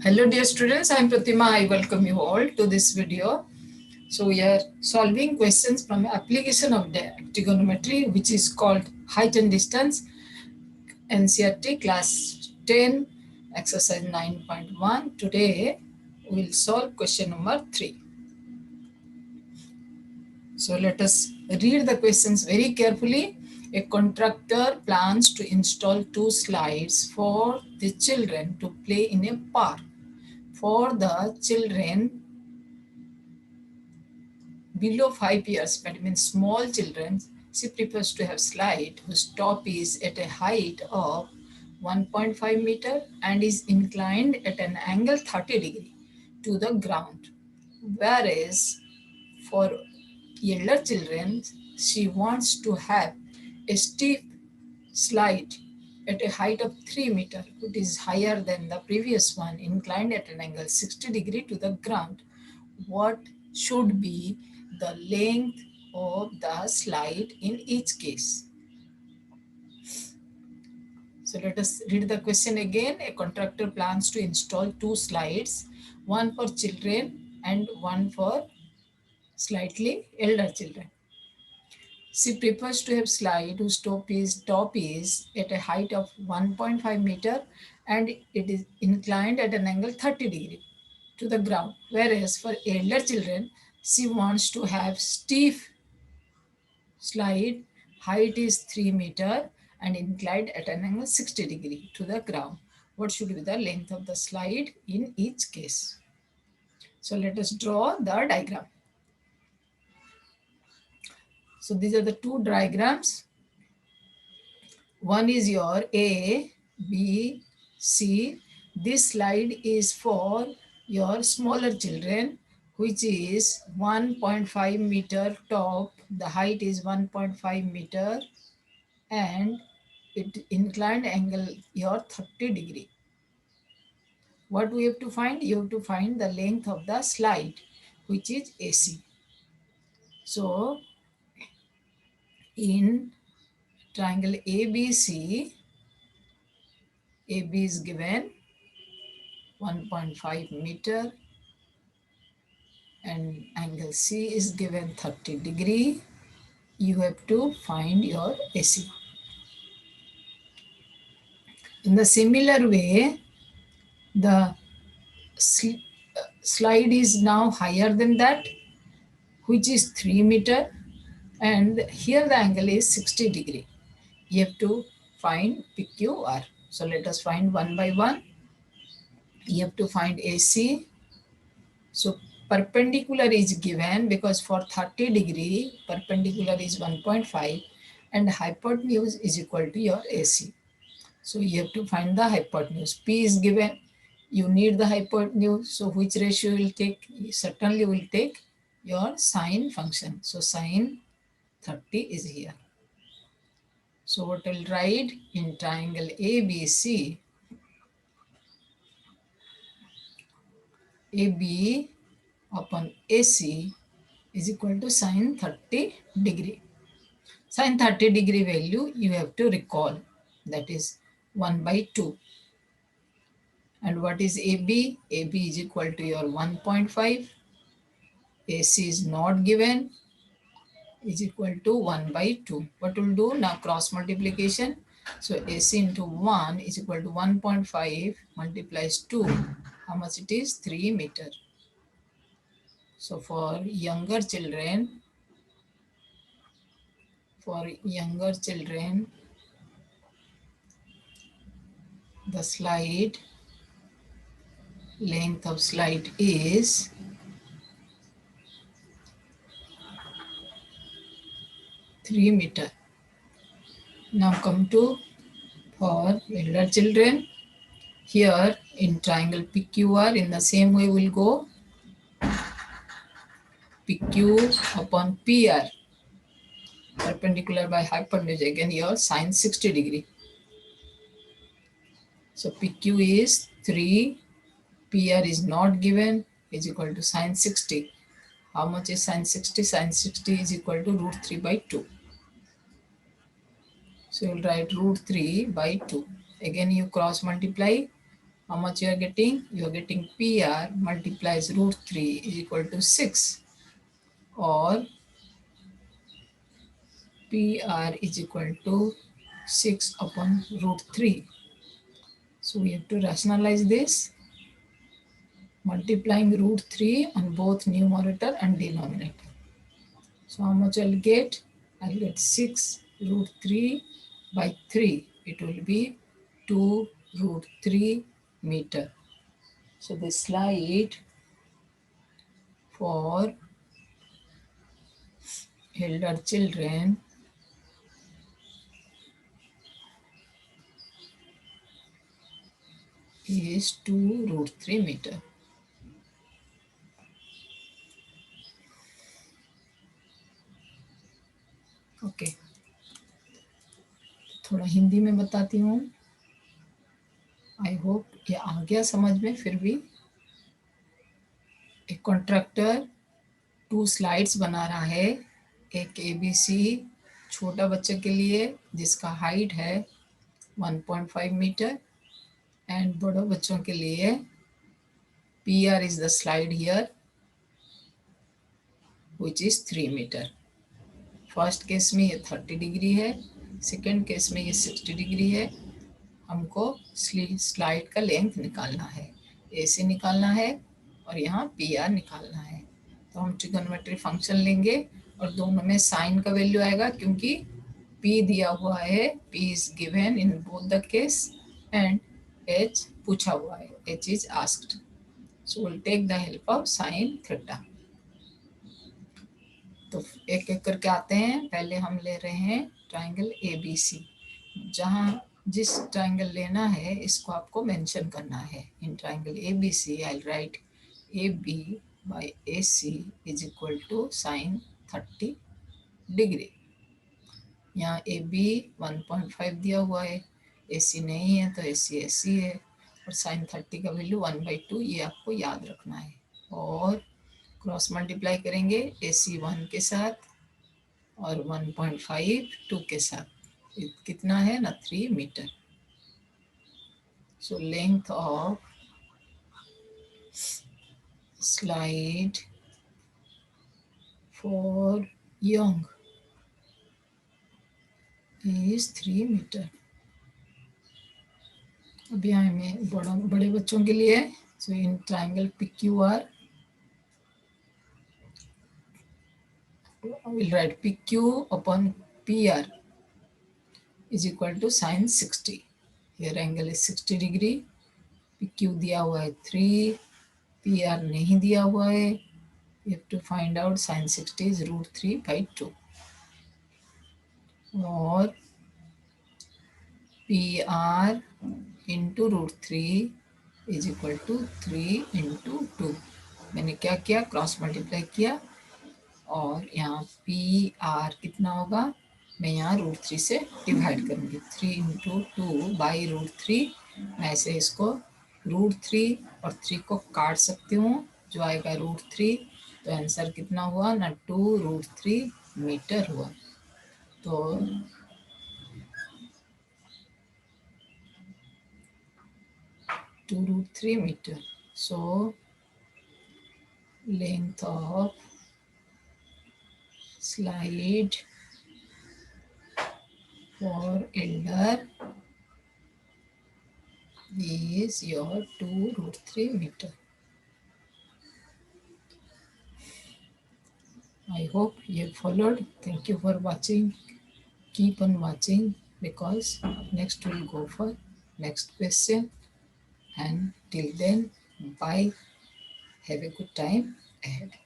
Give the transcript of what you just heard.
Hello dear students, I am Pratima. I welcome you all to this video. So we are solving questions from application of the trigonometry, which is called height and distance, NCERT class 10 exercise 9.1. Today we will solve question number 3. So let us read the questions very carefully. A contractor plans to install 2 slides for the children to play in a park. For the children below 5 years, that means small children, she prefers to have slide whose top is at a height of 1.5 meter and is inclined at an angle 30 degree to the ground. Whereas for elder children, she wants to have a steep slide at a height of 3 meter, which is higher than the previous one, inclined at an angle 60 degree to the ground. What should be the length of the slide in each case? So let us read the question again. A contractor plans to install 2 slides, one for children and one for slightly elder children. She prefers to have slide whose top is at a height of 1.5 meter and it is inclined at an angle 30 degree to the ground. Whereas for elder children, she wants to have steep slide, height is 3 meter and inclined at an angle 60 degree to the ground. What should be the length of the slide in each case? So let us draw the diagram. So these are the two diagrams. One is your A, B, C. This slide is for your smaller children, which is 1.5 meter top. The height is 1.5 meter and it inclined angle your 30 degree. What we have to find? You have to find the length of the slide, which is AC. So in triangle ABC, AB is given 1.5 meter and angle C is given 30 degree. You have to find your AC. In the similar way, the slide is now higher than that, which is 3 meter, and here the angle is 60 degree. You have to find PQR. So let us find one by one. You have to find AC. So perpendicular is given because for 30 degree, perpendicular is 1.5 and hypotenuse is equal to your AC. So you have to find the hypotenuse. P is given. You need the hypotenuse. So which ratio will take? You certainly will take your sine function. So sine 30 is here. So what I'll write in triangle ABC, AB upon AC is equal to sine 30 degree. Sine 30 degree value you have to recall, that is 1 by 2. And what is AB? AB is equal to your 1.5. AC is not given, is equal to 1 by 2. What will do now? Cross multiplication. So AC into 1 is equal to 1.5 multiplies 2. How much it is? 3 meter. So for younger children, the slide length of slide is 3 meter. Now come to for elder children. Here in triangle PQR, in the same way we'll go PQ upon PR, perpendicular by hypotenuse, again here sine 60 degree. So PQ is 3, PR is not given, is equal to sine 60. How much is sine 60? Sine 60 is equal to root 3 by 2. So you'll write root 3 by 2. Again you cross multiply. How much you are getting? You are getting PR multiplies root 3 is equal to 6, or PR is equal to 6 upon root 3. So we have to rationalize this, multiplying root 3 on both numerator and denominator. So how much I'll get? I'll get 6 root 3 by 3. It will be 2 root 3 meter. So the slide for elder children is 2 root 3 meter. Okay, थोड़ा हिंदी में बताती हूँ. I hope ये आ गया समझ में. फिर भी एक कॉन्ट्रैक्टर 2 स्लाइड्स बना रहा है, एक ABC छोटा बच्चे के लिए जिसका हाइट है 1.5 मीटर, एंड बड़ों बच्चों के लिए PR is the slide here which is 3 metre. First case में ये 30 डिग्री है, सेकेंड केस में ये 60 डिग्री है. हमको स्लाइड का लेंथ निकालना है, AC निकालना है और यहाँ PR निकालना है. तो हम ट्रिगोनोमेट्री फंक्शन लेंगे और दोनों में साइन का वैल्यू आएगा क्योंकि P दिया हुआ है, P is given in both the case, and H पूछा हुआ है, H is asked. So will take the help of sine theta. तो एक एक करके आते हैं. पहले हम ले रहे हैं ट्राइंगल ABC. जहाँ जिस ट्राइंगल लेना है इसको आपको मेंशन करना है. In triangle ABC I write AB by AC is equal to sine 30 degree. यहाँ AB 1.5 दिया हुआ है, AC नहीं है तो AC है, और साइन 30 का वैल्यू 1/2, ये आपको याद रखना है. और क्रॉस मल्टीप्लाई करेंगे AC 1 के साथ और 1.5 2 के साथ. कितना है ना, 3 metre. So length of slide for young is 3 metre. अब यहाँ में बड़े बच्चों के लिए, so in triangle PQR we'll write PQ upon PR is equal to sin 60. Here angle is 60 degree. PQ दिया हुआ है 3, PR नहीं दिया हुआ है. You have to find out sin 60 is root 3 by 2. और PR into root 3 is equal to 3 into 2. मैंने क्या किया, क्रॉस मल्टीप्लाई किया, और यहाँ PR कितना होगा, मैं यहाँ रूट 3 से डिवाइड करूँगी. 3 इंटू 2 बाई रूट 3. मैं ऐसे इसको रूट 3 और 3 को काट सकती हूँ, जो आएगा रूट 3. तो आंसर कितना हुआ ना, 2 रूट 3 मीटर हुआ. तो two root 3 metre. So length of slide for elder is your 2 root 3 meter. I hope you have followed. Thank you for watching. Keep on watching because next we'll go for next question. And till then, bye. Have a good time ahead.